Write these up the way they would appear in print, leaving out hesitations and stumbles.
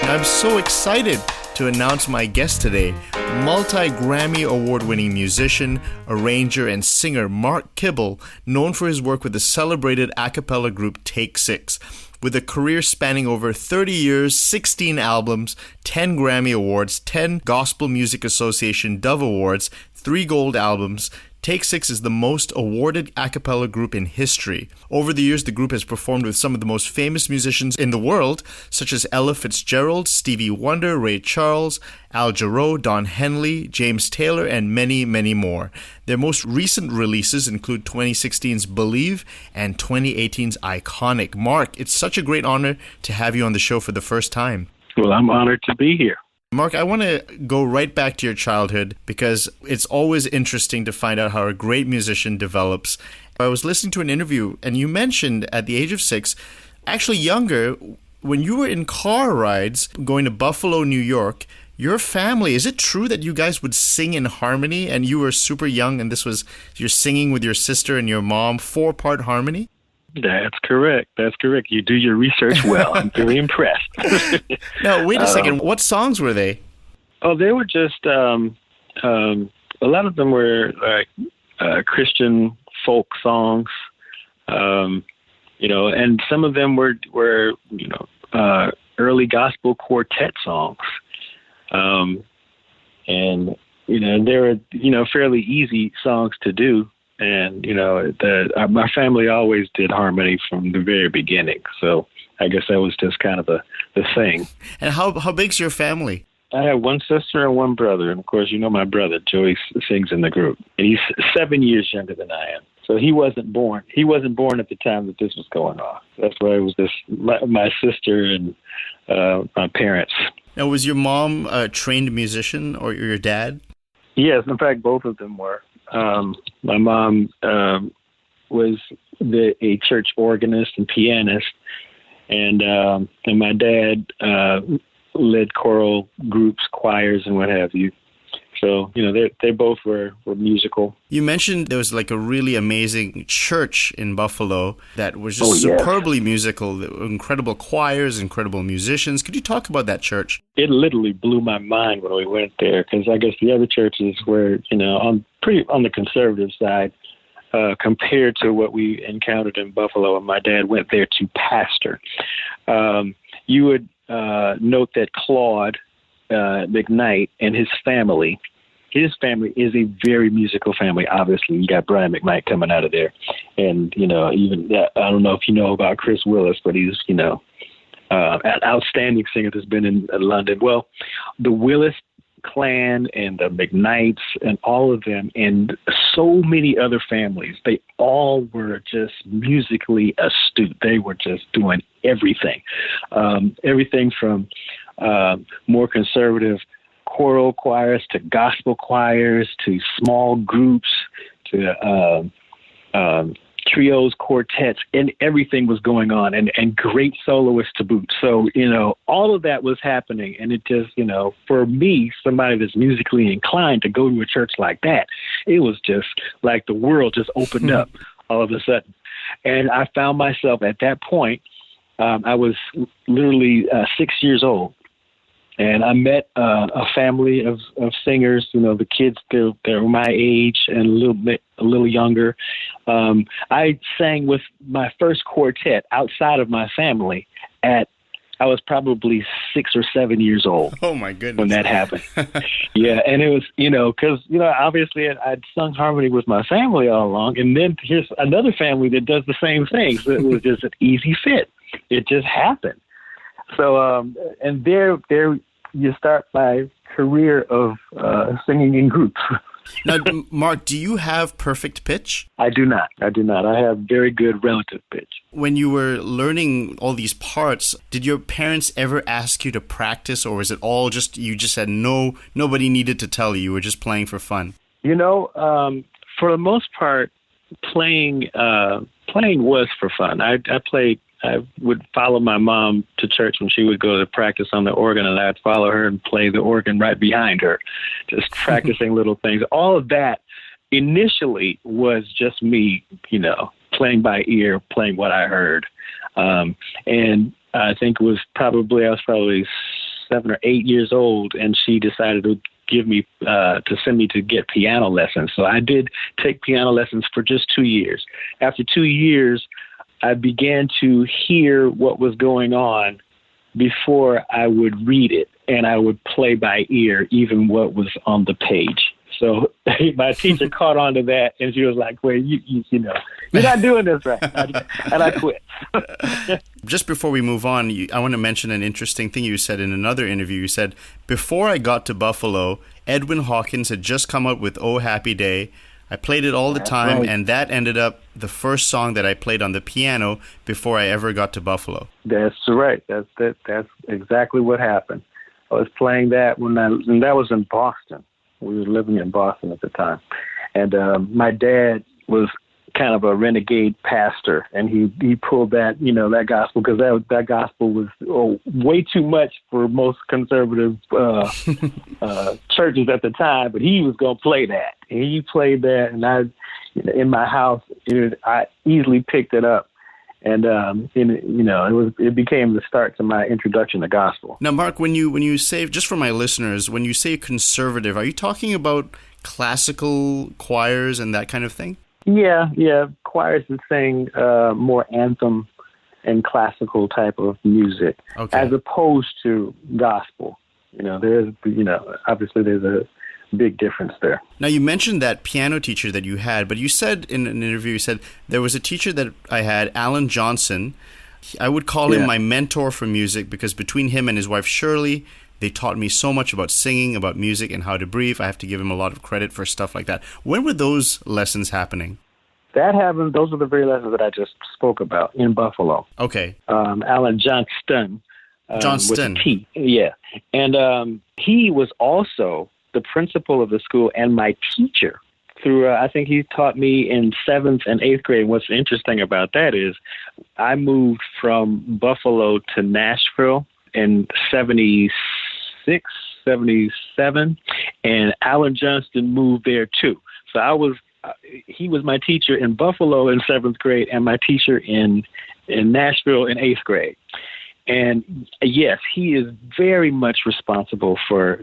I'm so excited to announce my guest today, multi-Grammy award-winning musician, arranger, and singer Mark Kibble, known for his work with the celebrated a cappella group Take 6. With a career spanning over 30 years, 16 albums, 10 Grammy Awards, 10 Gospel Music Association Dove Awards, 3 gold albums, Take 6 is the most awarded a cappella group in history. Over the years, the group has performed with some of the most famous musicians in the world, such as Ella Fitzgerald, Stevie Wonder, Ray Charles, Al Jarreau, Don Henley, James Taylor, and many, many more. Their most recent releases include 2016's Believe and 2018's Iconic. Mark, it's such a great honor to have you on the show for the first time. Well, I'm honored to be here. Mark, I want to go right back to your childhood because it's always interesting to find out how a great musician develops. I was listening to an interview and you mentioned at the age of 6, actually younger, when you were in car rides going to Buffalo, New York, your family, is it true that you guys would sing in harmony and you were super young and you're singing with your sister and your mom, 4-part harmony? That's correct. You do your research well. I'm very impressed. Now, wait a second. What songs were they? Oh, they were just, a lot of them were like Christian folk songs, and some of them were early gospel quartet songs. And they were, fairly easy songs to do. And, my family always did harmony from the very beginning. So I guess that was just kind of the thing. And how big's your family? I have one sister and one brother. And, of course, my brother, Joey, sings in the group. And he's 7 years younger than I am. So he wasn't born. He wasn't born at the time that this was going on. That's why it was just my sister and my parents. Now, was your mom a trained musician or your dad? Yes, in fact, both of them were. My mom was a church organist and pianist, and my dad led choral groups, choirs, and what have you. So, they both were musical. You mentioned there was like a really amazing church in Buffalo that was just superbly musical, incredible choirs, incredible musicians. Could you talk about that church? It literally blew my mind when we went there because I guess the other churches were, pretty on the conservative side compared to what we encountered in Buffalo. And my dad went there to pastor. You would note that Claude McKnight and his family is a very musical family. Obviously, you got Brian McKnight coming out of there. And, even that, I don't know if you know about Chris Willis, but he's, an outstanding singer that's been in London. Well, the Willis clan and the McKnights and all of them and so many other families, they all were just musically astute. They were just doing everything. Everything from more conservative choral choirs to gospel choirs to small groups to trios, quartets, and everything was going on, and great soloists to boot. So, all of that was happening, and it just, for me, somebody that's musically inclined to go to a church like that, it was just like the world just opened up all of a sudden. And I found myself at that point, I was literally 6 years old. And I met a family of singers. The kids they're my age and a little younger. I sang with my first quartet outside of my family I was probably 6 or 7 years old. Oh my goodness! When that happened, yeah, and it was because obviously I'd sung harmony with my family all along, and then here's another family that does the same thing. So it was just an easy fit. It just happened. So, and there you start my career of singing in groups. Now, Mark, do you have perfect pitch? I do not. I have very good relative pitch. When you were learning all these parts, did your parents ever ask you to practice, or was it all just, you just said no, nobody needed to tell you, you were just playing for fun? For the most part, playing was for fun. I would follow my mom to church when she would go to practice on the organ, and I'd follow her and play the organ right behind her, just practicing little things. All of that initially was just me, playing by ear, playing what I heard. And I think I was probably 7 or 8 years old, and she decided to give me to send me to get piano lessons. So I did take piano lessons for just 2 years. After 2 years, I began to hear what was going on before I would read it, and I would play by ear even what was on the page. So my teacher caught on to that, and she was like, well, you know, you're not doing this right. And I quit. Just before we move on, I want to mention an interesting thing you said in another interview. You said, before I got to Buffalo, Edwin Hawkins had just come out with Oh Happy Day. I played it all the time, right. And that ended up the first song that I played on the piano before I ever got to Buffalo. That's right. That's exactly what happened. I was playing that and that was in Boston. We were living in Boston at the time. And my dad was kind of a renegade pastor, and he pulled that, you know, that gospel, because that gospel was way too much for most conservative churches at the time, but he was going to play that. And he played that, and I, in my house, I easily picked it up. And it became the start to my introduction to gospel. Now, Mark, when you say, just for my listeners, when you say conservative, are you talking about classical choirs and that kind of thing? Yeah, choirs that sing more anthem and classical type of music, okay, as opposed to gospel. Obviously there's a big difference there. Now, you mentioned that piano teacher that you had, but you said in an interview, you said there was a teacher that I had, Allan Johnston. I would call him my mentor for music, because between him and his wife Shirley, they taught me so much about singing, about music, and how to breathe. I have to give him a lot of credit for stuff like that. When were those lessons happening? That happened. Those are the very lessons that I just spoke about in Buffalo. Okay. Allan Johnston. Johnston. With a T. Yeah. And he was also the principal of the school and my teacher through, I think he taught me in 7th and 8th grade. What's interesting about that is I moved from Buffalo to Nashville in 76, 77, and Allan Johnston moved there too. So he was my teacher in Buffalo in 7th grade and my teacher in Nashville in 8th grade. And yes, he is very much responsible for,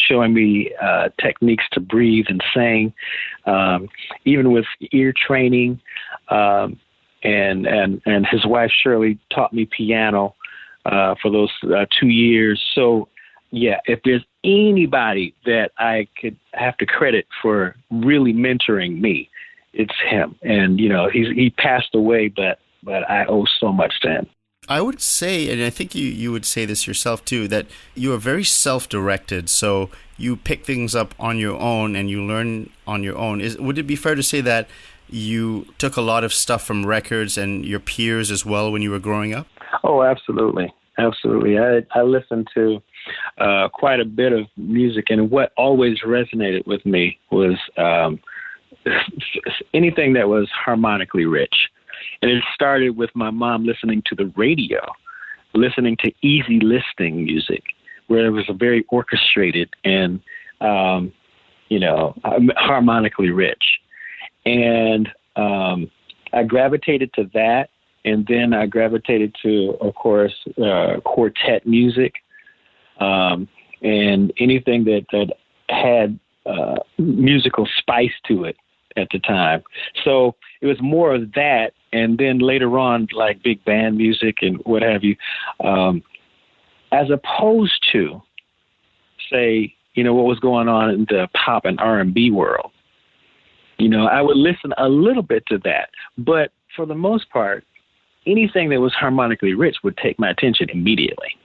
showing me techniques to breathe and sing, even with ear training. And his wife Shirley taught me piano for those 2 years. So, yeah, if there's anybody that I could have to credit for really mentoring me, it's him. And he passed away, but I owe so much to him. I would say, and I think you would say this yourself too, that you are very self-directed. So you pick things up on your own and you learn on your own. Would it be fair to say that you took a lot of stuff from records and your peers as well when you were growing up? Oh, absolutely. Absolutely. I listened to quite a bit of music, and what always resonated with me was anything that was harmonically rich. And it started with my mom listening to the radio, listening to easy listening music, where it was a very orchestrated and, harmonically rich. And I gravitated to that. And then I gravitated to, of course, quartet music, and anything that had musical spice to it at the time. So it was more of that. And then later on, like big band music and what have you, as opposed to, say, what was going on in the pop and R&B world. I would listen a little bit to that. But for the most part, anything that was harmonically rich would take my attention immediately.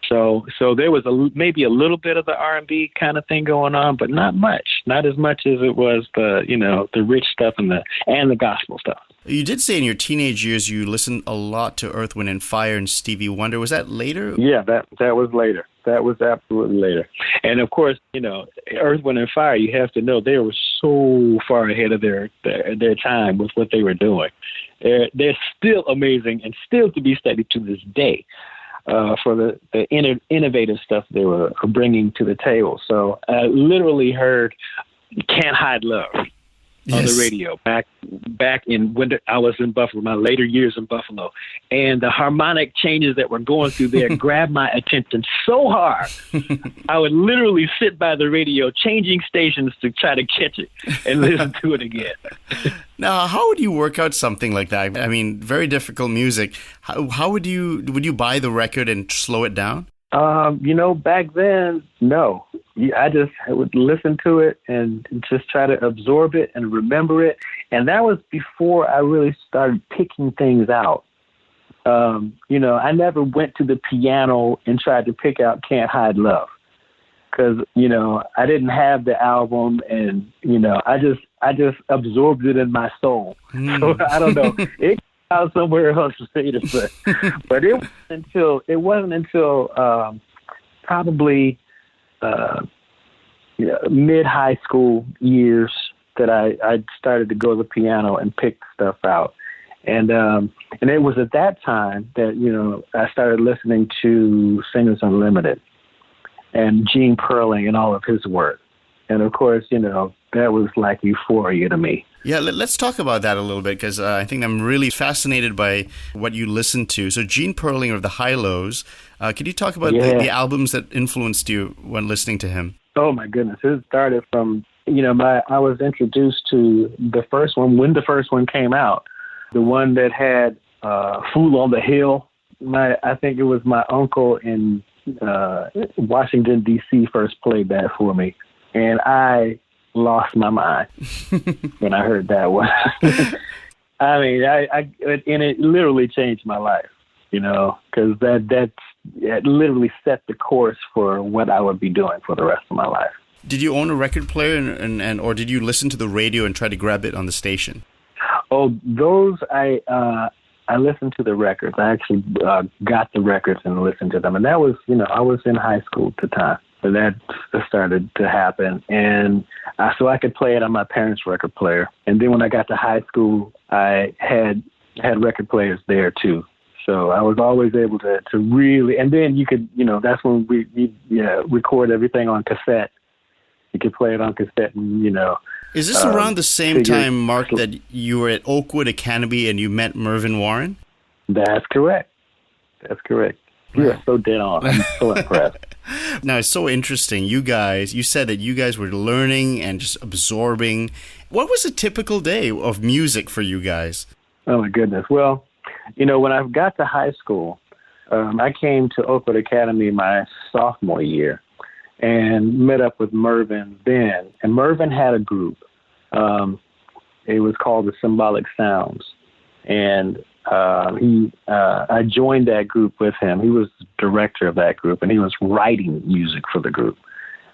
So there was maybe a little bit of the R&B kind of thing going on, but not much, not as much as it was the rich stuff and the gospel stuff. You did say in your teenage years you listened a lot to Earth, Wind and Fire and Stevie Wonder. Was that later? Yeah, that was later. That was absolutely later. And of course, Earth, Wind and Fire, you have to know they were so far ahead of their time with what they were doing. They're still amazing and still to be studied to this day. For the innovative stuff they were bringing to the table. So I literally heard Can't Hide Love. on the radio back in when I was in Buffalo, my later years in Buffalo. And the harmonic changes that were going through there grabbed my attention so hard. I would literally sit by the radio changing stations to try to catch it and listen to it again. Now, how would you work out something like that? I mean, very difficult music. How would you buy the record and slow it down? Back then, no. I would listen to it and just try to absorb it and remember it. And that was before I really started picking things out. I never went to the piano and tried to pick out Can't Hide Love because, I didn't have the album and, I just absorbed it in my soul. So I don't know. It out somewhere else later, but it wasn't until probably mid-high school years that I started to go to the piano and pick stuff out, and it was at that time that I started listening to Singers Unlimited and Gene Puerling and all of his work, and of course that was like euphoria to me. Yeah, let's talk about that a little bit because I think I'm really fascinated by what you listen to. So Gene Puerling of the High-Lows, could you talk about the albums that influenced you when listening to him? Oh, my goodness. It started from, I was introduced to the first one when the first one came out, the one that had Fool on the Hill. I think it was my uncle in Washington, D.C. first played that for me. And I lost my mind when I heard that one. I mean, and it literally changed my life, because that literally set the course for what I would be doing for the rest of my life. Did you own a record player and or did you listen to the radio and try to grab it on the station? Oh, those I listened to the records. I actually got the records and listened to them, and that was I was in high school at the time. So that started to happen, and so I could play it on my parents' record player. And then when I got to high school, I had record players there too. So I was always able to really, and then you could, that's when we record everything on cassette. You could play it on cassette, and Is this around the same time, Mark, that you were at Oakwood Academy and you met Mervyn Warren? That's correct. You are so dead on. I'm so impressed. Now, it's so interesting. You said that you guys were learning and just absorbing. What was a typical day of music for you guys? Oh, my goodness. Well, when I got to high school, I came to Oakwood Academy my sophomore year and met up with Mervyn then. And Mervyn had a group. It was called the Symbolic Sounds. And I joined that group with him. He was director of that group, and he was writing music for the group.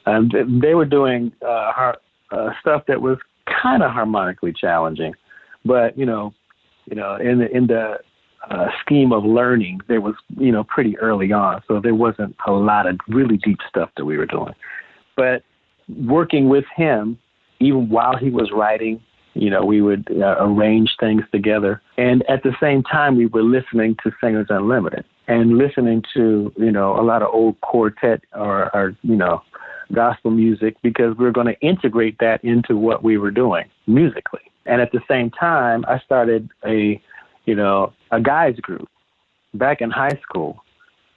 They were doing stuff that was kind of harmonically challenging, but in the scheme of learning, there was pretty early on, so there wasn't a lot of really deep stuff that we were doing. But working with him, even while he was writing, we would arrange things together. And at the same time, we were listening to Singers Unlimited and listening to, a lot of old quartet or gospel music, because we were going to integrate that into what we were doing musically. And at the same time, I started a guys group back in high school.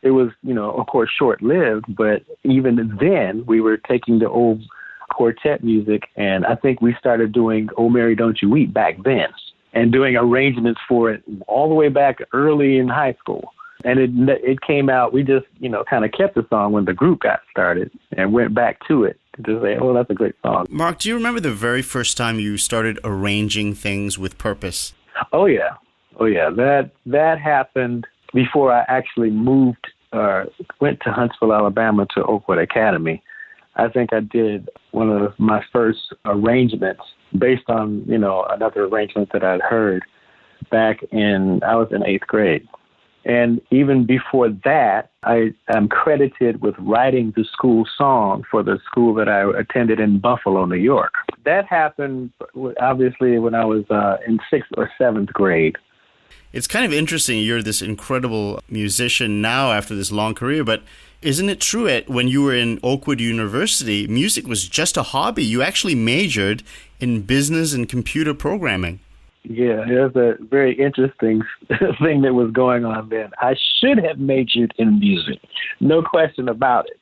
It was, of course, short-lived, but even then we were taking the old quartet music, and I think we started doing "Oh Mary, Don't You Weep" back then, and doing arrangements for it all the way back early in high school. And it came out. We just kind of kept the song when the group got started and went back to it to say, "Oh, that's a great song." Mark, do you remember the very first time you started arranging things with purpose? Oh yeah. That happened before I actually went to Huntsville, Alabama, to Oakwood Academy. I think I did one of my first arrangements based on, another arrangement that I'd heard I was in 8th grade. And even before that, I am credited with writing the school song for the school that I attended in Buffalo, New York. That happened, obviously, when I was in 6th or 7th grade. It's kind of interesting. You're this incredible musician now after this long career, but isn't it true when you were in Oakwood University, music was just a hobby? You actually majored in business and computer programming. Yeah, there's a very interesting thing that was going on then. I should have majored in music, no question about it.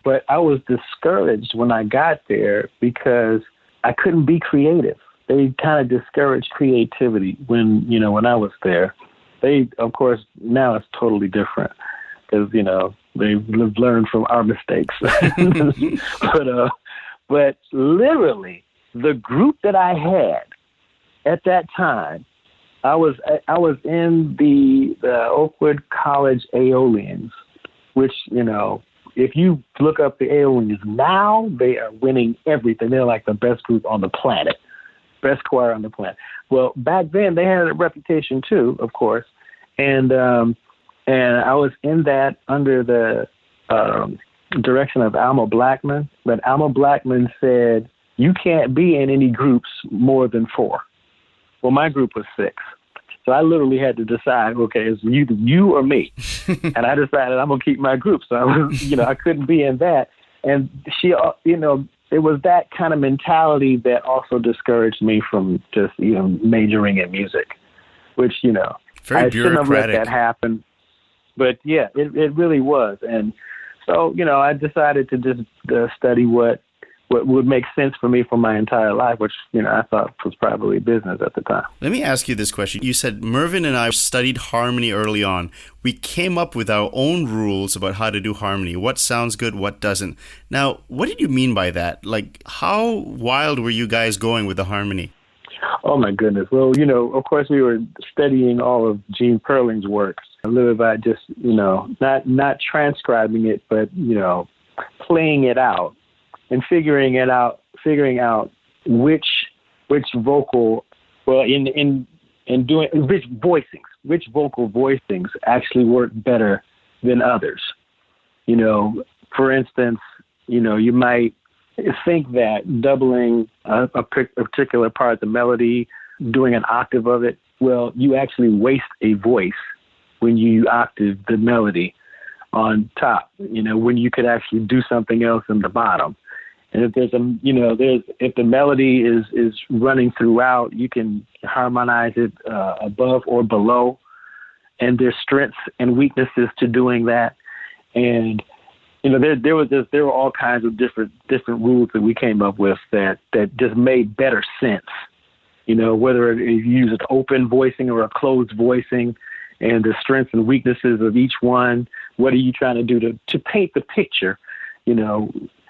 But I was discouraged when I got there because I couldn't be creative. They kind of discouraged creativity when I was there. They, of course, now it's totally different because, they've learned from our mistakes. But literally, the group that I had at that time, I was in the Oakwood College Aeolians, which, if you look up the Aeolians now, they are winning everything. They're like the best group on the planet, best choir on the planet. Well, back then they had a reputation too, of course, and I was in that under the direction of Alma Blackman. But Alma Blackman said, "You can't be in any groups more than 4." Well, my group was 6. So I literally had to decide, okay, it's you or me. And I decided I'm going to keep my group. So I was, I couldn't be in that. And she, it was that kind of mentality that also discouraged me from just, majoring in music, which, Very I shouldn't have let bureaucratic. that happen. But yeah, it really was. And so, I decided to just study what would make sense for me for my entire life, which, I thought was probably business at the time. Let me ask you this question. You said Mervyn and I studied harmony early on. We came up with our own rules about how to do harmony, what sounds good, what doesn't. Now, what did you mean by that? Like, how wild were you guys going with the harmony? Oh, my goodness. Well, of course, we were studying all of Gene Puerling's works, a little bit just, not transcribing it, but, playing it out. And figuring out which vocal, well, in doing which vocal voicings actually work better than others. For instance, you might think that doubling a particular part of the melody, doing an octave of it, well, you actually waste a voice when you octave the melody on top, when you could actually do something else in the bottom. And if there's if the melody is running throughout, you can harmonize it above or below. And there's strengths and weaknesses to doing that. And there were all kinds of different rules that we came up with that just made better sense. Whether you use an open voicing or a closed voicing, and the strengths and weaknesses of each one. What are you trying to do to paint the picture?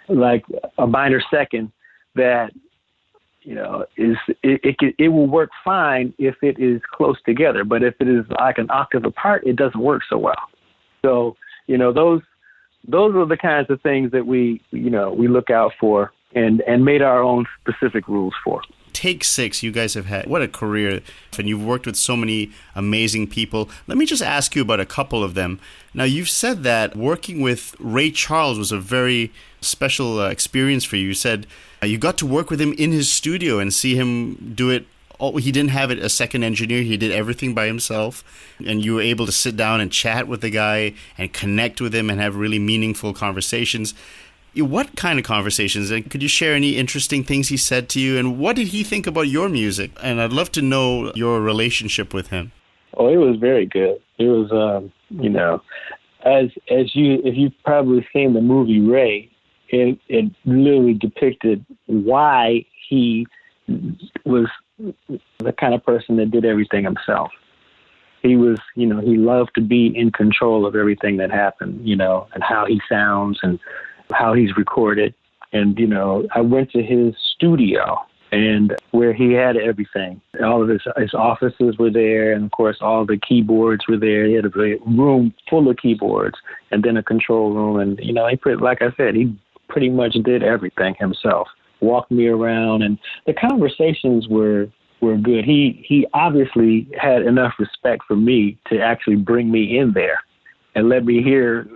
Like a minor second that, it will work fine if it is close together. But if it is like an octave apart, it doesn't work so well. So, those are the kinds of things that we look out for and made our own specific rules for. Take 6, you guys have had, what a career, and you've worked with so many amazing people. Let me just ask you about a couple of them. Now, you've said that working with Ray Charles was a very special experience for you. You said you got to work with him in his studio and see him do it. He didn't have a second engineer. He did everything by himself. And you were able to sit down and chat with the guy and connect with him and have really meaningful conversations. What kind of conversations? And could you share any interesting things he said to you? And what did he think about your music? And I'd love to know your relationship with him. Oh, it was very good. It was, if you've probably seen the movie Ray, it literally depicted why he was the kind of person that did everything himself. He was, he loved to be in control of everything that happened, and how he sounds and how he's recorded. And, I went to his studio and where he had everything. All of his offices were there. And of course, all the keyboards were there. He had a room full of keyboards and then a control room. And, like I said, he pretty much did everything himself, walked me around, and the conversations were good. He obviously had enough respect for me to actually bring me in there and let me hear,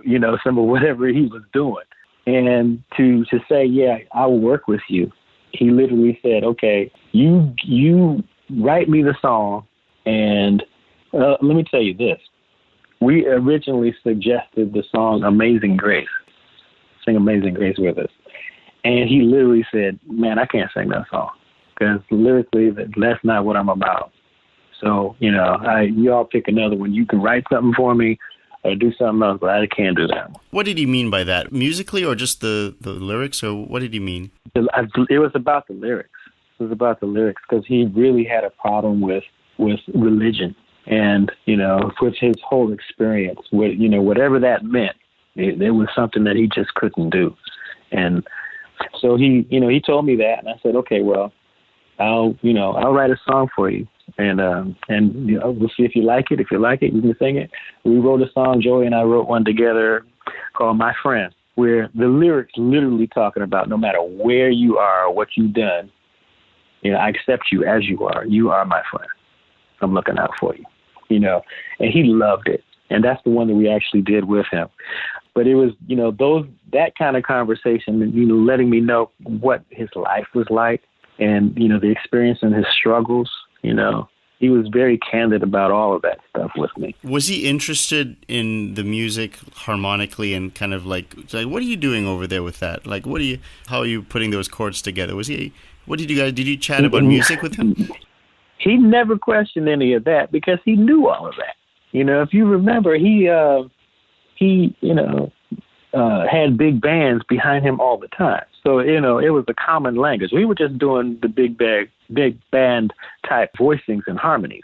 some of whatever he was doing. And to say, yeah, I will work with you. He literally said, okay, you write me the song and Let me tell you this. We originally suggested the song Amazing Grace. Sing Amazing Grace with us. And he literally said, man, I can't sing that song because lyrically that's not what I'm about. So, you all pick another one. You can write something for me or do something else, but I can't do that one. What did he mean by that? Musically or just the lyrics, or what did he mean? It was about the lyrics. It was about the lyrics because he really had a problem with religion. And, with his whole experience, whatever that meant, it was something that he just couldn't do. And so he told me that, and I said, okay, well, I'll write a song for you. And we'll see if you like it. If you like it, you can sing it. We wrote a song, Joey and I wrote one together called My Friend, where the lyrics literally talking about no matter where you are or what you've done, I accept you as you are. You are my friend. I'm looking out for you, and he loved it. And that's the one that we actually did with him. But it was, that kind of conversation, letting me know what his life was like and, the experience and his struggles, he was very candid about all of that stuff with me. Was he interested in the music harmonically and kind of like, what are you doing over there with that? Like, how are you putting those chords together? Did you chat about music with him? He never questioned any of that because he knew all of that. If you remember, he had big bands behind him all the time. So, it was a common language. We were just doing the big band type voicings and harmonies.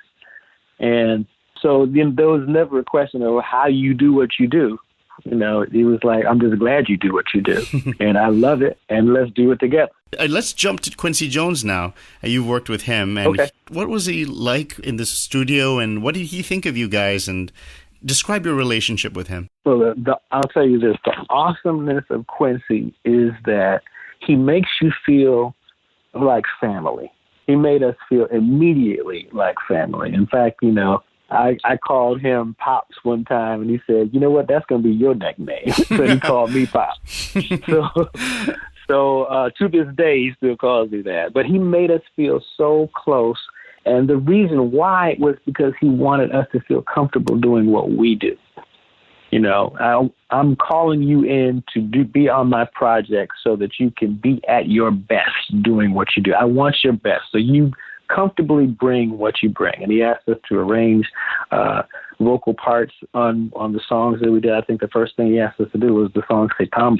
And so there was never a question of how you do what you do. It was like, I'm just glad you do what you do. And I love it. And let's do it together. Let's jump to Quincy Jones now. You've worked with him. And okay. What was he like in the studio? And what did he think of you guys? And describe your relationship with him. Well, I'll tell you this. The awesomeness of Quincy is that he makes you feel like family. He made us feel immediately like family. In fact, I called him Pops one time, and he said, you know what, that's going to be your nickname. So he called me Pops. So to this day, he still calls me that. But he made us feel so close. And the reason why was because he wanted us to feel comfortable doing what we do. I'm calling you in to be on my project so that you can be at your best doing what you do. I want your best. So you comfortably bring what you bring. And he asked us to arrange vocal parts on the songs that we did. I think the first thing he asked us to do was the song Ecamm.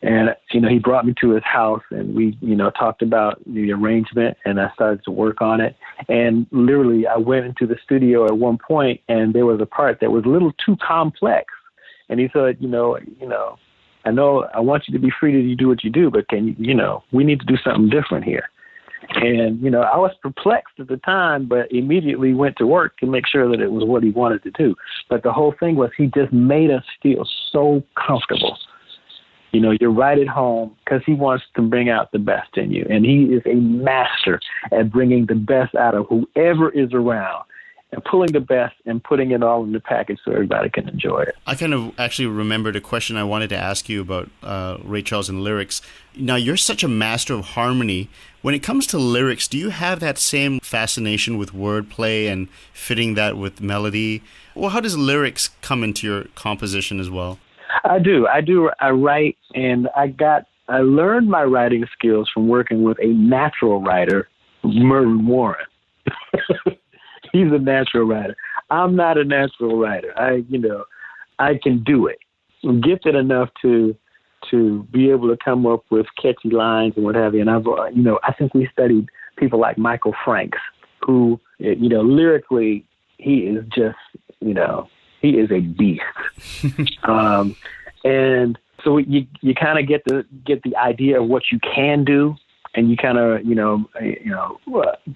And he brought me to his house, and we, talked about the arrangement, and I started to work on it. And literally, I went into the studio at one point, and there was a part that was a little too complex. And he said, I know I want you to be free to do what you do, but can you, we need to do something different here. And, I was perplexed at the time, but immediately went to work to make sure that it was what he wanted to do. But the whole thing was he just made us feel so comfortable. You're right at home because he wants to bring out the best in you. And he is a master at bringing the best out of whoever is around and pulling the best and putting it all in the package so everybody can enjoy it. I kind of actually remembered a question I wanted to ask you about Ray Charles and lyrics. Now, you're such a master of harmony. When it comes to lyrics, do you have that same fascination with wordplay and fitting that with melody? Or how does lyrics come into your composition as well? I do. I write, and I learned my writing skills from working with a natural writer, Mervyn Warren. He's a natural writer. I'm not a natural writer. I can do it. I'm gifted enough to be able to come up with catchy lines and what have you. And I think we studied people like Michael Franks, who, lyrically, he is just, he is a beast. And so you kind of get the idea of what you can do, and you kind of,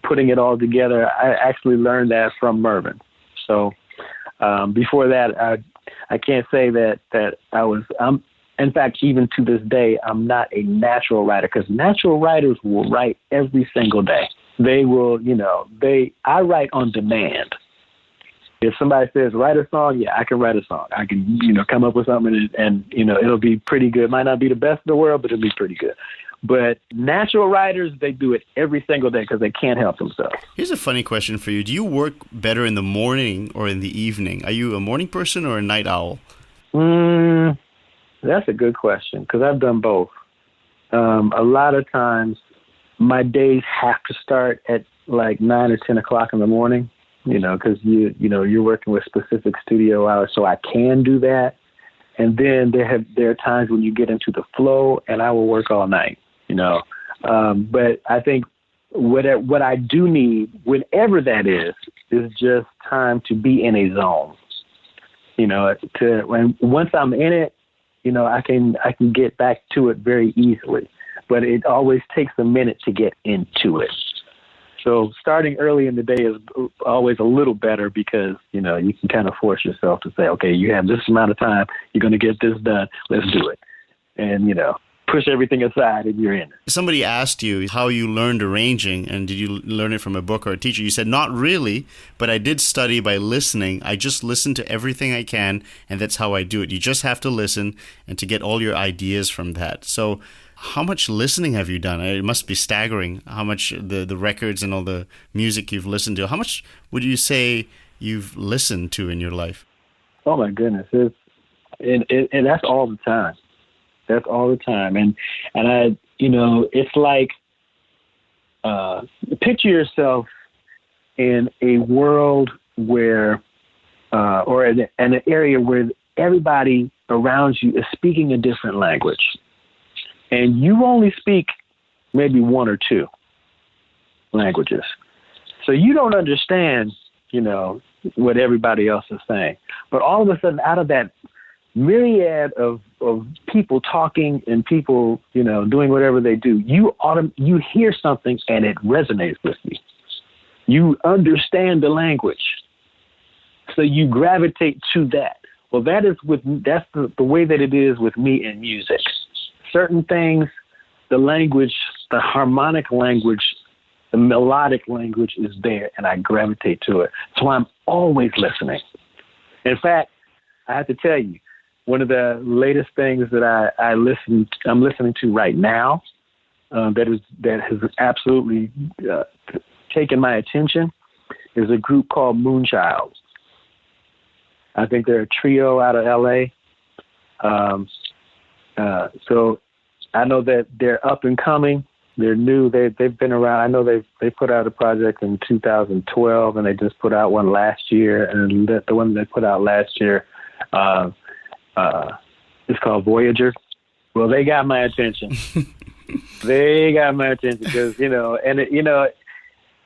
putting it all together. I actually learned that from Mervyn. So before that, I can't say that I'm, in fact, even to this day, I'm not a natural writer, because natural writers will write every single day. They will, I write on demand. If somebody says, write a song, yeah, I can write a song. I can, come up with something and it'll be pretty good. It might not be the best in the world, but it'll be pretty good. But natural writers, they do it every single day because they can't help themselves. Here's a funny question for you. Do you work better in the morning or in the evening? Are you a morning person or a night owl? That's a good question because I've done both. A lot of times my days have to start at like 9 or 10 o'clock in the morning, because you're working with specific studio hours, so I can do that. And then there are times when you get into the flow, and I will work all night, But I think what I do need, whenever that is just time to be in a zone. Once I'm in it, I can get back to it very easily. But it always takes a minute to get into it. So starting early in the day is always a little better because, you can kind of force yourself to say, okay, you have this amount of time, you're going to get this done, let's do it. And, push everything aside and you're in it. Somebody asked you how you learned arranging, and did you learn it from a book or a teacher? You said, not really, but I did study by listening. I just listen to everything I can, and that's how I do it. You just have to listen and to get all your ideas from that. So how much listening have you done? It must be staggering how much the records and all the music you've listened to. How much would you say you've listened to in your life? Oh, my goodness. And that's all the time. That's all the time. And I, it's like, picture yourself in a world where, or in an area where everybody around you is speaking a different language. And you only speak maybe one or two languages. So you don't understand, what everybody else is saying. But all of a sudden, out of that myriad of people talking and people, doing whatever they do, you hear something and it resonates with you. You understand the language. So you gravitate to that. Well, that's the way that it is with me in music. Certain things, the language, the harmonic language, the melodic language is there, and I gravitate to it. So I'm always listening. In fact, I have to tell you, one of the latest things that I'm listening to right now, that has absolutely taken my attention, is a group called Moonchild. I think they're a trio out of L.A. So I know that they're up and coming. They're new. They've been around. I know they put out a project in 2012, and they just put out one last year. And the one they put out last year is called Voyager. Well, they got my attention. They got my attention because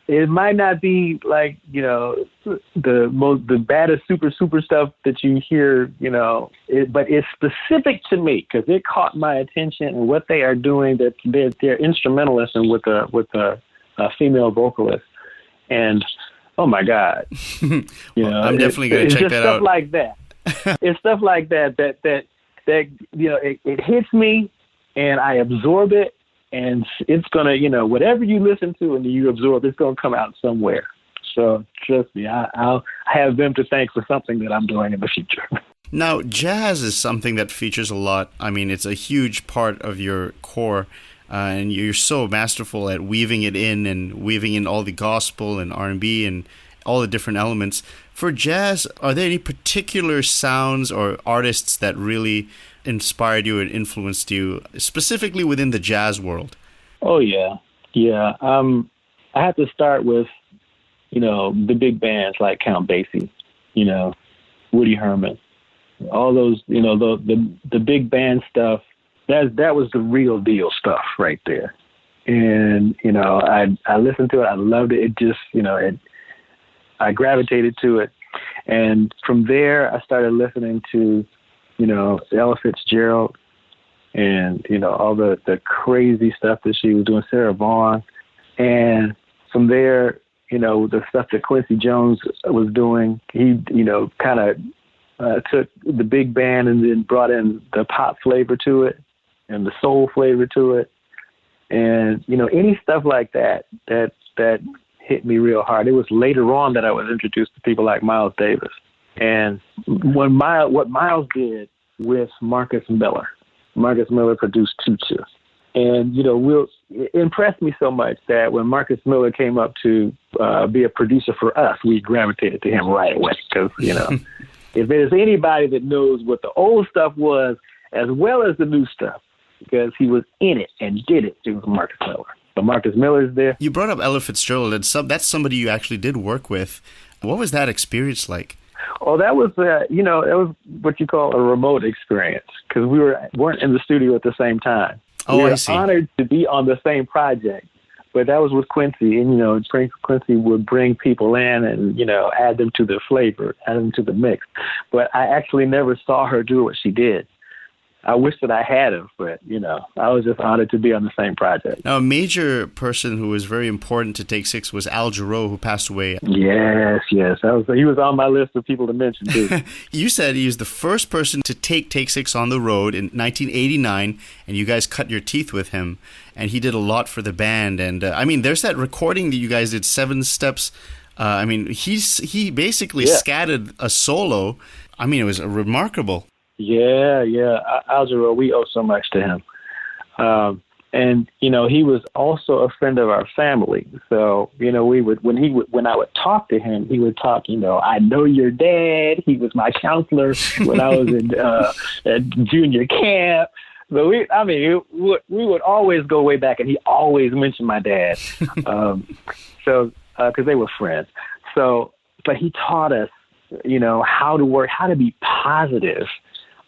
it might not be like the baddest super stuff that you hear, but it's specific to me because it caught my attention and what they are doing. That they're instrumentalists and with a female vocalist, and oh my God, I'm definitely going to check that out. Stuff like that. It's stuff like that it hits me and I absorb it. And it's going to, whatever you listen to and you absorb, it's going to come out somewhere. So trust me, I'll have them to thank for something that I'm doing in the future. Now, jazz is something that features a lot. I mean, it's a huge part of your core, and you're so masterful at weaving it in and weaving in all the gospel and R&B and all the different elements. For jazz, are there any particular sounds or artists that really inspired you and influenced you, specifically within the jazz world? Oh, yeah. I have to start with, the big bands like Count Basie, Woody Herman, all those, the big band stuff. That was the real deal stuff right there. And, I listened to it. I loved it. It just, I gravitated to it. And from there, I started listening to, Ella Fitzgerald and, all the crazy stuff that she was doing, Sarah Vaughan. And from there, the stuff that Quincy Jones was doing, he, kind of took the big band and then brought in the pop flavor to it and the soul flavor to it. And, any stuff like that hit me real hard. It was later on that I was introduced to people like Miles Davis. And what Miles did with Marcus Miller produced Tutu. And, it impressed me so much that when Marcus Miller came up to be a producer for us, we gravitated to him right away. Because, if there's anybody that knows what the old stuff was as well as the new stuff, because he was in it and did it, it was Marcus Miller. So Marcus Miller's there. You brought up Ella Fitzgerald, and that's somebody you actually did work with. What was that experience like? Oh, that was, it was what you call a remote experience, because we weren't in the studio at the same time. Oh, we were I see. honored to be on the same project, but that was with Quincy, and Quincy would bring people in and add them to the flavor, add them to the mix. But I actually never saw her do what she did. I wish that I had him, but I was just honored to be on the same project. Now, a major person who was very important to Take Six was Al Jarreau, who passed away. Yes. He was on my list of people to mention too. You said he was the first person to Take Six on the road in 1989, and you guys cut your teeth with him. And he did a lot for the band. And there's that recording that you guys did, 7 Steps. He basically scattered a solo. It was remarkable. Yeah. Al Jarreau, we owe so much to him. And he was also a friend of our family. So, when I would talk to him, he would talk, I know your dad. He was my counselor when I was in at junior camp. So we would always go way back, and he always mentioned my dad. Because they were friends. So, but he taught us, how to work, how to be positive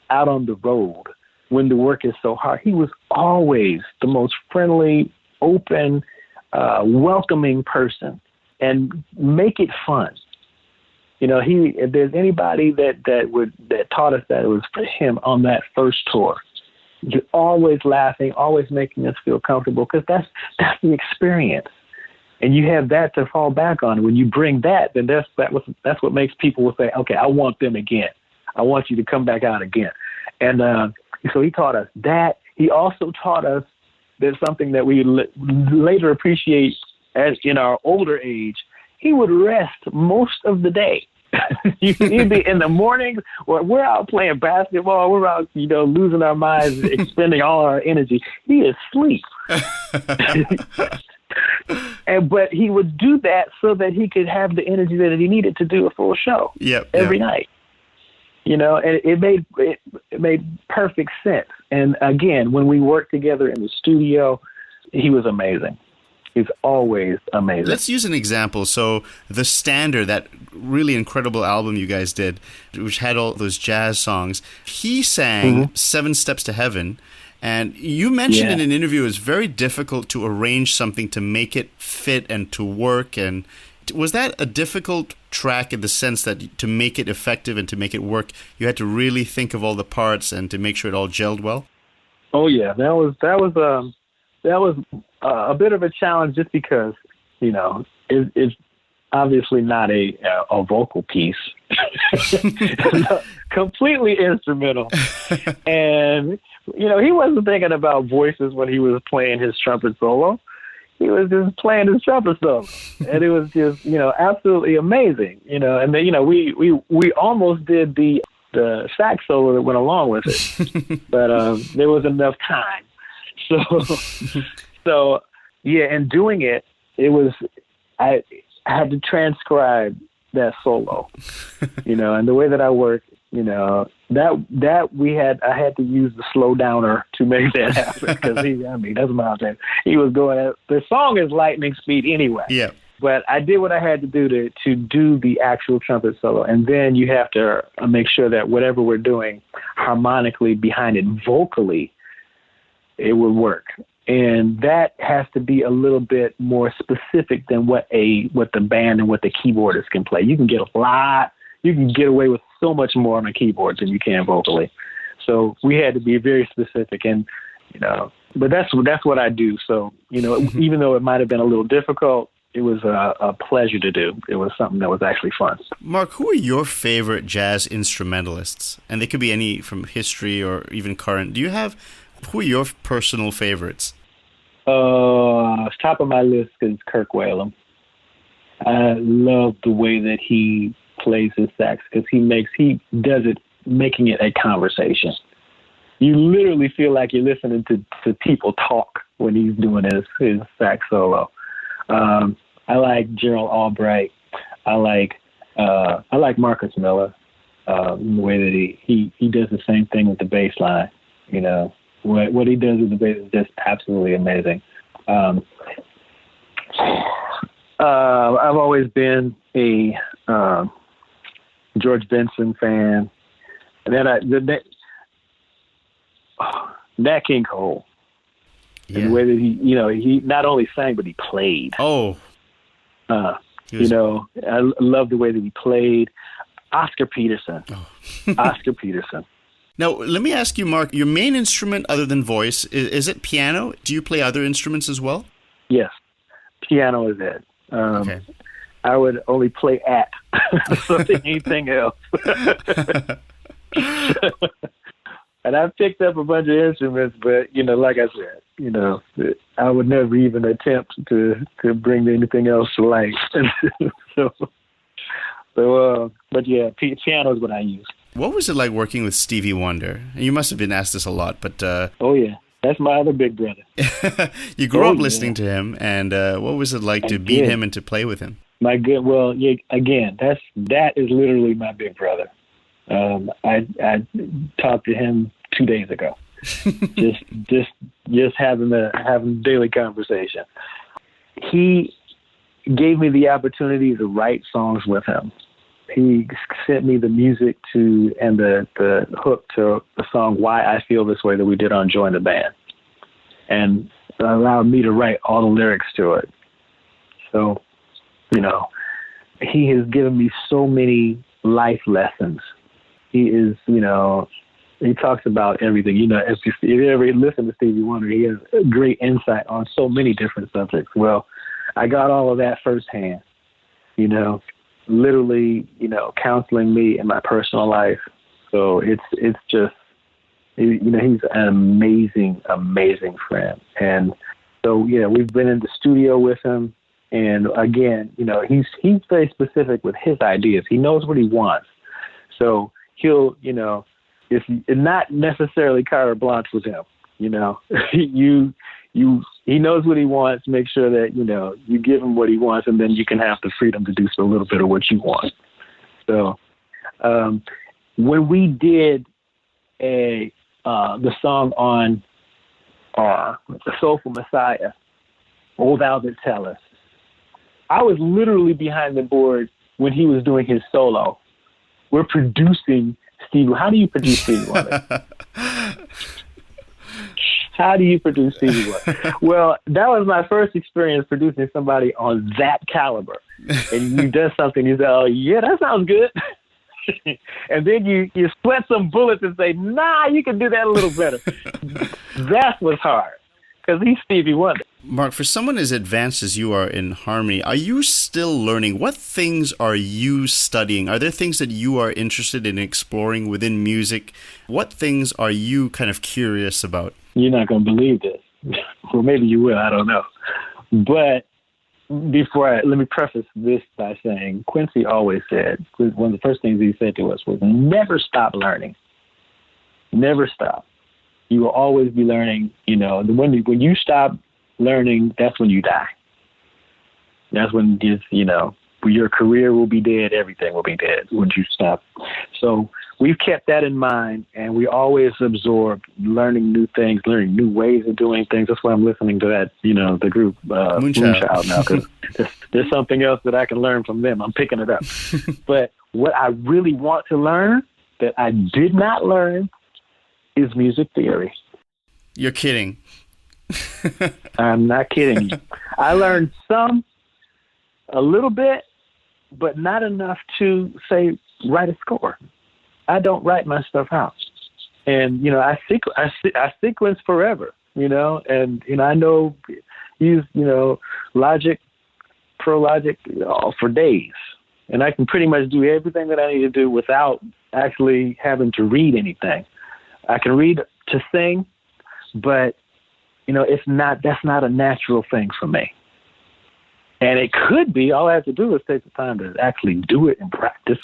out on the road when the work is so hard. He was always the most friendly, open, welcoming person, and make it fun. If there's anybody that taught us that, it was for him on that first tour. Just always laughing, always making us feel comfortable, because that's the experience. And you have that to fall back on. When you bring that, then that's what makes people will say, okay, I want them again. I want you to come back out again. And so he taught us that. He also taught us there's something that we later appreciate as in our older age. He would rest most of the day. He'd be in the mornings, or we're out playing basketball, we're out, losing our minds, expending all our energy. He is asleep. But he would do that so that he could have the energy that he needed to do a full show every night. And it made perfect sense. And again, when we worked together in the studio, he was amazing. He's always amazing. Let's use an example. So The Standard, that really incredible album you guys did, which had all those jazz songs, he sang 7 Steps to Heaven. And you mentioned in an interview it was very difficult to arrange something to make it fit and to work. And was that a difficult track in the sense that to make it effective and to make it work, you had to really think of all the parts and to make sure it all gelled well? Oh yeah, that was a bit of a challenge, just because it's obviously not a vocal piece, completely instrumental, and he wasn't thinking about voices when he was playing his trumpet solo. He was just playing his trumpet solo, and it was just absolutely amazing. And then we almost did the sax solo that went along with it, but there was enough time. So and doing it was I had to transcribe that solo, and the way that I work, I had to use the slow downer to make that happen, because that's my thing. He was going the song is lightning speed anyway. Yeah. But I did what I had to do to do the actual trumpet solo. And then you have to make sure that whatever we're doing harmonically behind it, vocally, it will work. And that has to be a little bit more specific than what the band and what the keyboardist can play. You can get away with so much more on a keyboard than you can vocally. So we had to be very specific, and but that's what I do. So even though it might have been a little difficult, it was a pleasure to do. It was something that was actually fun. Mark, who are your favorite jazz instrumentalists? And they could be any from history or even current. Who are your personal favorites? Top of my list is Kirk Whalum. I love the way that he plays his sax, because he does it making it a conversation. You literally feel like you're listening to people talk when he's doing his sax solo. I like Gerald Albright. I like Marcus Miller. The way that he does the same thing with the bass line. You know, what he does with the bass is just absolutely amazing. I've always been a George Benson fan, and then Nat King Cole. Yeah. And the way that he not only sang but he played. Oh, I love the way that he played. Oscar Peterson. Oh. Oscar Peterson. Now, let me ask you, Mark, your main instrument other than voice, is it piano? Do you play other instruments as well? Yes. Piano is it. Okay. I would only play anything else. And I've picked up a bunch of instruments, but, like I said, I would never even attempt to bring anything else to light. But yeah, piano is what I use. What was it like working with Stevie Wonder? You must have been asked this a lot, but... Oh, yeah. That's my other big brother. You grew up listening to him, and what was it like to meet him and to play with him? Again, that is literally my big brother. I talked to him 2 days ago, just having a daily conversation. He gave me the opportunity to write songs with him. He sent me the music and the hook to the song "Why I Feel This Way" that we did on Join the Band, and allowed me to write all the lyrics to it. So, he has given me so many life lessons. He is, he talks about everything. If you ever listen to Stevie Wonder, he has great insight on so many different subjects. Well, I got all of that firsthand, literally, counseling me in my personal life. So it's just, he's an amazing, amazing friend. And so, we've been in the studio with him. And again, he's very specific with his ideas. He knows what he wants. So he'll, it's not necessarily carte blanche with him. He knows what he wants. Make sure that, you give him what he wants, and then you can have the freedom to do so a little bit of what you want. So, when we did the song on the Soulful Messiah, "O Thou That Tellest," I was literally behind the board when he was doing his solo. We're producing Stevie. How do you produce Stevie Wonder? How do you produce Stevie Wonder? Well, that was my first experience producing somebody on that caliber. And you do something, you say, "Oh, yeah, that sounds good." And then you sweat some bullets and say, "Nah, you can do that a little better." That was hard, because he's Stevie Wonder. Mark, for someone as advanced as you are in harmony, are you still learning? What things are you studying? Are there things that you are interested in exploring within music? What things are you kind of curious about? You're not going to believe this. Well, maybe you will. I don't know. But let me preface this by saying, Quincy always said, one of the first things he said to us was, never stop learning. Never stop. You will always be learning. When you stop learning, that's when you die. That's when your career will be dead. Everything will be dead when you stop. So we've kept that in mind, and we always absorb learning new things, learning new ways of doing things. That's why I'm listening to that, the group Moonchild now, because there's something else that I can learn from them. I'm picking it up. But what I really want to learn that I did not learn is music theory. You're kidding. I'm not kidding you. I learned a little bit, but not enough to say write a score. I don't write my stuff out, and I sequence forever. And I know use Logic, Pro Logic for days, and I can pretty much do everything that I need to do without actually having to read anything. I can read to sing, but that's not a natural thing for me. And it could be. All I have to do is take the time to actually do it and practice,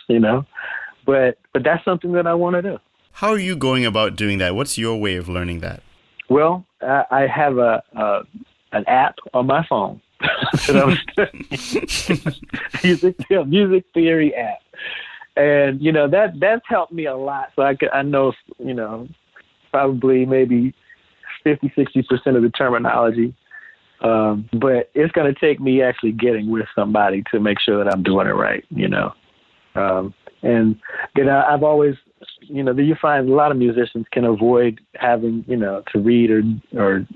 But that's something that I want to do. How are you going about doing that? What's your way of learning that? Well, I have an app on my phone that I'm studying, music theory app, and that's helped me a lot. So I know probably maybe 50-60% of the terminology, but it's going to take me actually getting with somebody to make sure that I'm doing it right. And I've always, you find a lot of musicians can avoid having, to read or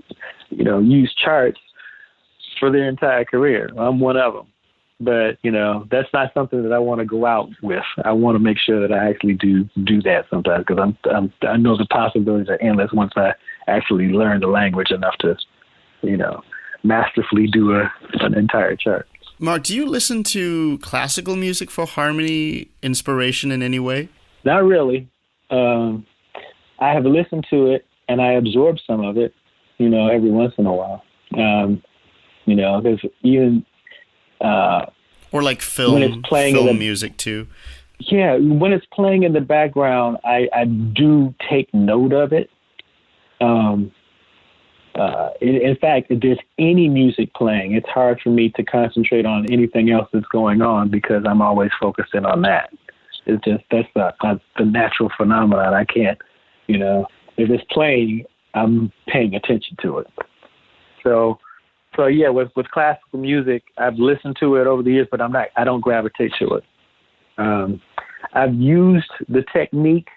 use charts for their entire career. I'm one of them, but that's not something that I want to go out with. I want to make sure that I actually do that sometimes, because I know the possibilities are endless once I actually learn the language enough to, masterfully do an entire chart. Mark, do you listen to classical music for harmony inspiration in any way? Not really. I have listened to it and I absorb some of it, every once in a while. There's even or like film music too. Yeah, when it's playing in the background, I do take note of it. In fact, if there's any music playing, it's hard for me to concentrate on anything else that's going on because I'm always focusing on that. It's just, that's the natural phenomenon. I can't, if it's playing, I'm paying attention to it. So yeah, with classical music, I've listened to it over the years, but I don't gravitate to it. I've used the technique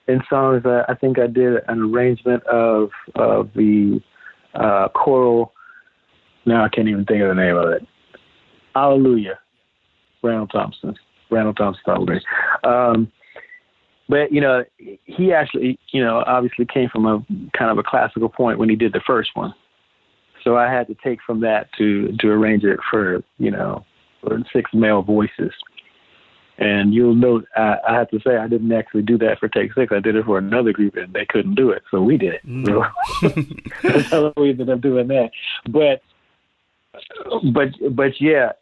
in songs. I think I did an arrangement of the choral. Now I can't even think of the name of it. Hallelujah, Randall Thompson, probably. But he actually, obviously came from a kind of a classical point when he did the first one. So I had to take from that to arrange it for 6 male voices. And you'll note, I have to say, I didn't actually do that for Take 6. I did it for another group, and they couldn't do it, so we did it. So that's how we ended up doing that. But yeah.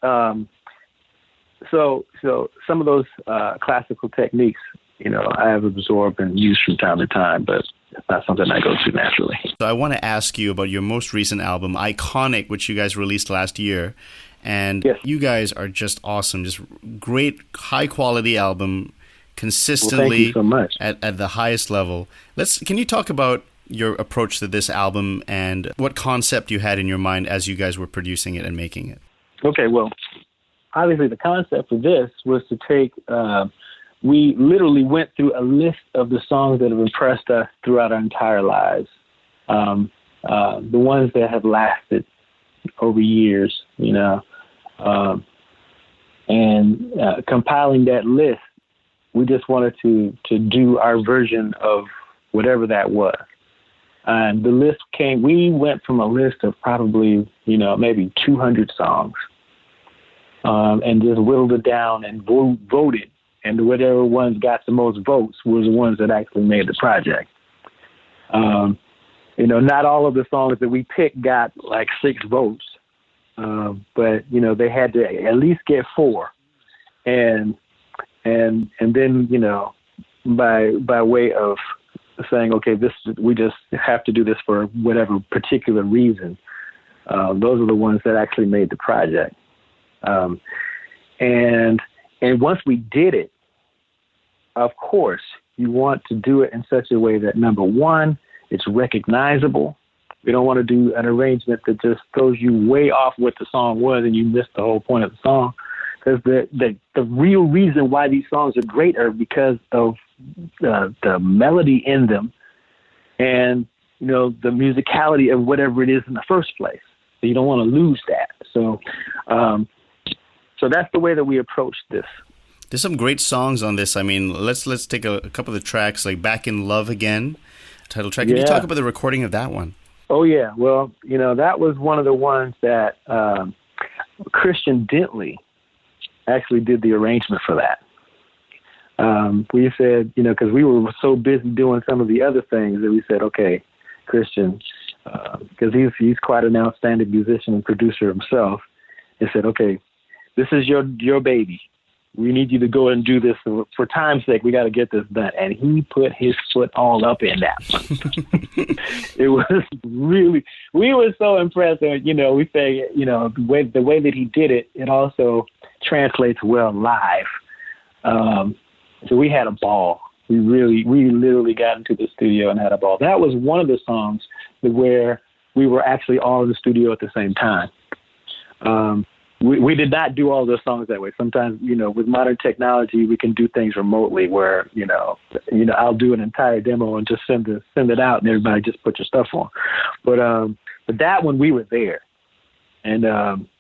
So some of those classical techniques, I have absorbed and used from time to time, but it's not something I go to naturally. So I want to ask you about your most recent album, Iconic, which you guys released last year. And yes, you guys are just awesome, just great, high-quality album, consistently thank you so much. At the highest level. Can you talk about your approach to this album and what concept you had in your mind as you guys were producing it and making it? Okay, well, obviously the concept for this was to take, we literally went through a list of the songs that have impressed us throughout our entire lives, the ones that have lasted over years, and compiling that list, we just wanted to do our version of whatever that was. And the list we went from a list of probably, maybe 200 songs, and just whittled it down and voted. And whatever ones got the most votes was the ones that actually made the project. Not all of the songs that we picked got like 6 votes, but they had to at least get 4, and then by way of saying, okay, we just have to do this for whatever particular reason. Those are the ones that actually made the project, and once we did it, of course, you want to do it in such a way that, number one, it's recognizable. We don't want to do an arrangement that just throws you way off what the song was and you miss the whole point of the song. Because the real reason why these songs are great are because of the melody in them and, the musicality of whatever it is in the first place. So you don't want to lose that. So that's the way that we approach this. There's some great songs on this. I mean, let's take a couple of the tracks, like Back in Love Again, title track. Can you talk about the recording of that one? Oh, yeah. Well, that was one of the ones that Christian Dentley actually did the arrangement for that. We said, because we were so busy doing some of the other things that we said, okay, Christian, because he's quite an outstanding musician and producer himself, and said, okay, this is your baby. we need you to go and do this for time's sake. We got to get this done. And he put his foot all up in that one. It was really, we were so impressed. And, we say, the way that he did it, it also translates well live. So we had a ball. We literally got into the studio and had a ball. That was one of the songs where we were actually all in the studio at the same time. We did not do all those songs that way. Sometimes, with modern technology, we can do things remotely where, I'll do an entire demo and just send it out and everybody just put your stuff on. But that one, we were there, and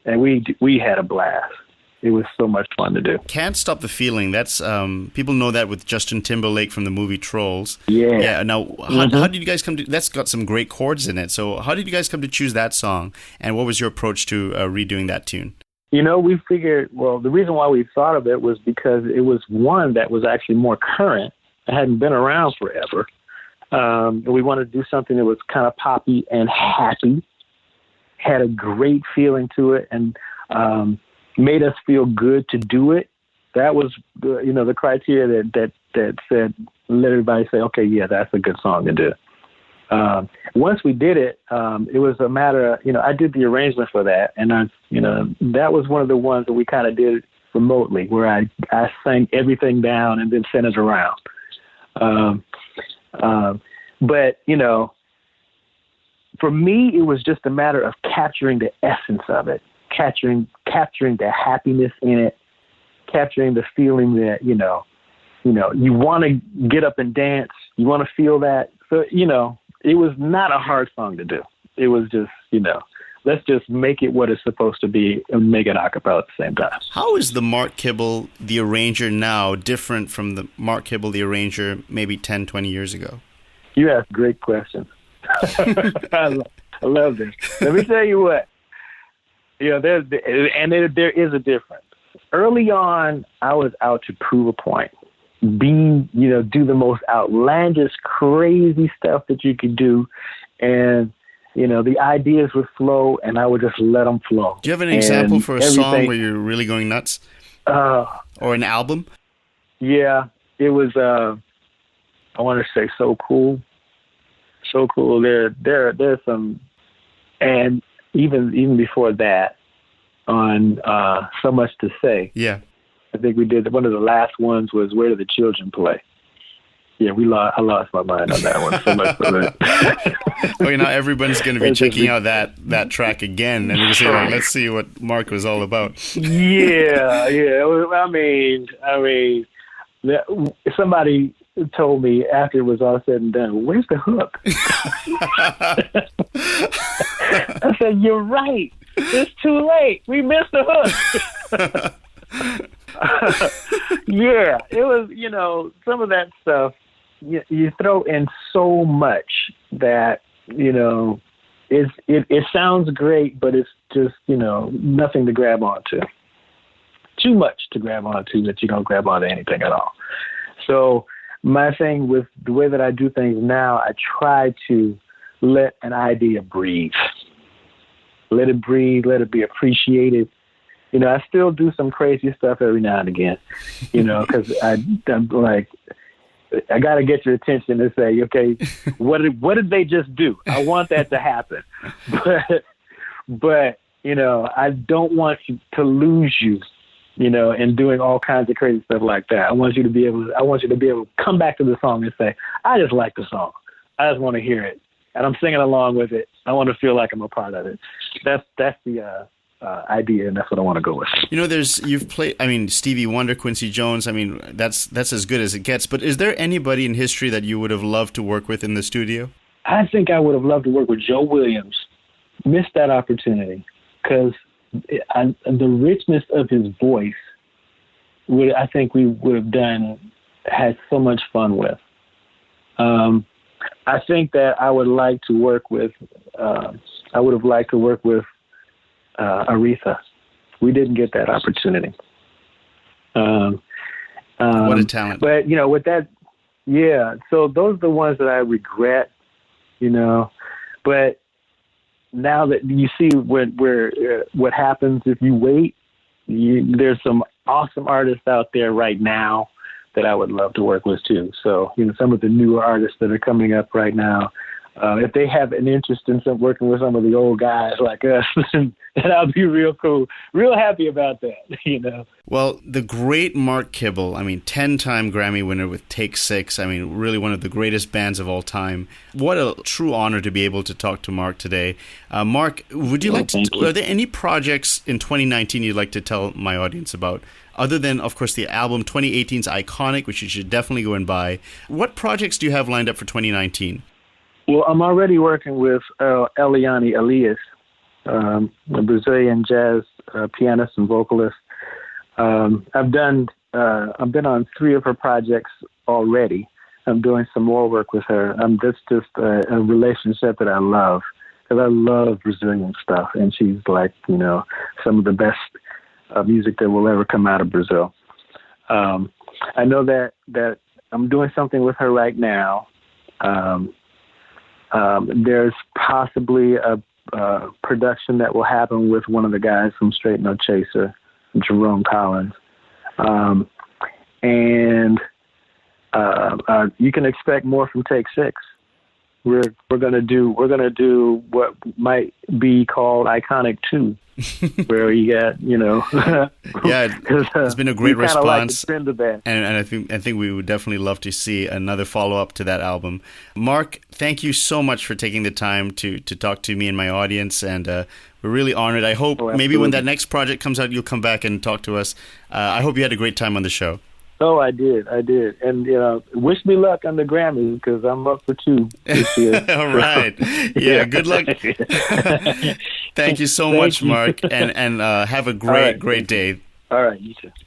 we had a blast. It was so much fun to do. Can't Stop the Feeling. That's people know that with Justin Timberlake from the movie Trolls. Yeah. Yeah. Now, how did you guys come to? That's got some great chords in it. So, how did you guys come to choose that song? And what was your approach to redoing that tune? We figured. Well, the reason why we thought of it was because it was one that was actually more current. It hadn't been around forever. We wanted to do something that was kind of poppy and happy, had a great feeling to it, and made us feel good to do it. That was the criteria that said, let everybody say, okay, yeah, that's a good song to do. Once we did it, it was a matter of, I did the arrangement for that. And that was one of the ones that we kind of did remotely, where I sang everything down and then sent it around. But for me, it was just a matter of capturing the essence of it. Capturing the happiness in it, capturing the feeling that, you want to get up and dance, you want to feel that. So, it was not a hard song to do. It was just, let's just make it what it's supposed to be and make it a cappella at the same time. How is the Mark Kibble, the arranger now, different from the Mark Kibble, the arranger, maybe 10, 20 years ago? You ask great questions. I love this. Let me tell you what. There is a difference. Early on, I was out to prove a point. Do the most outlandish, crazy stuff that you could do. And, the ideas would flow, and I would just let them flow. Do you have an example for a song where you're really going nuts? Or an album? Yeah, it was, I want to say So Cool. So Cool. There's some, and even before that, on So Much to Say. Yeah. I think we did, one of the last ones was Where Do the Children Play? Yeah, I lost my mind on that one. So much for that. Well, everyone's going to be checking out that track again, and you say, let's see what Mark was all about. Yeah. I mean, somebody told me after it was all said and done, where's the hook? I said, you're right. It's too late. We missed the hook. Yeah, it was, some of that stuff, you throw in so much that, it sounds great, but it's just, nothing to grab onto. Too much to grab onto that you don't grab onto anything at all. So my thing with the way that I do things now, I try to let an idea breathe. Let it breathe, let it be appreciated. I still do some crazy stuff every now and again, because I'm like, I got to get your attention and say, okay, what did they just do? I want that to happen. But I don't want you to lose you, in doing all kinds of crazy stuff like that. I want you to be able to come back to the song and say, I just like the song. I just want to hear it. And I'm singing along with it. I want to feel like I'm a part of it. That's the idea, and that's what I want to go with. You've played, Stevie Wonder, Quincy Jones, that's as good as it gets, but is there anybody in history that you would have loved to work with in the studio? I think I would have loved to work with Joe Williams. Missed that opportunity, because the richness of his voice, I think we would have had so much fun with. I think that I would like to work with, I would have liked to work with Aretha. We didn't get that opportunity. What a talent. But, with that, yeah, so those are the ones that I regret, but now that you see what happens if you wait, there's some awesome artists out there right now that I would love to work with too. So, some of the newer artists that are coming up right now, if they have an interest in working with some of the old guys like us, then I'll be real cool, real happy about that, Well, the great Mark Kibble, 10-time Grammy winner with Take 6, really one of the greatest bands of all time. What a true honor to be able to talk to Mark today. Mark, would you are there any projects in 2019 you'd like to tell my audience about? Other than, of course, the album 2018's Iconic, which you should definitely go and buy. What projects do you have lined up for 2019? Well, I'm already working with Eliane Elias, a Brazilian jazz pianist and vocalist. I've been on 3 of her projects already. I'm doing some more work with her. That's just a relationship that I love, because I love Brazilian stuff, and she's like, some of the best music that will ever come out of Brazil. I know that I'm doing something with her right now. There's possibly a production that will happen with one of the guys from Straight No Chaser, Jarreau Collins. And you can expect more from Take 6. We're gonna do what might be called Iconic 2, where you got yeah, it's been a great response, like the trend of and I think we would definitely love to see another follow up to that album. Mark, thank you so much for taking the time to talk to me and my audience, and we're really honored. I hope maybe when that next project comes out, you'll come back and talk to us. I hope you had a great time on the show. Oh, I did. And, wish me luck on the Grammys, because I'm up for 2 this year. All right. Yeah, good luck. Thank you so much, Mark, and have a great day. All right, you too.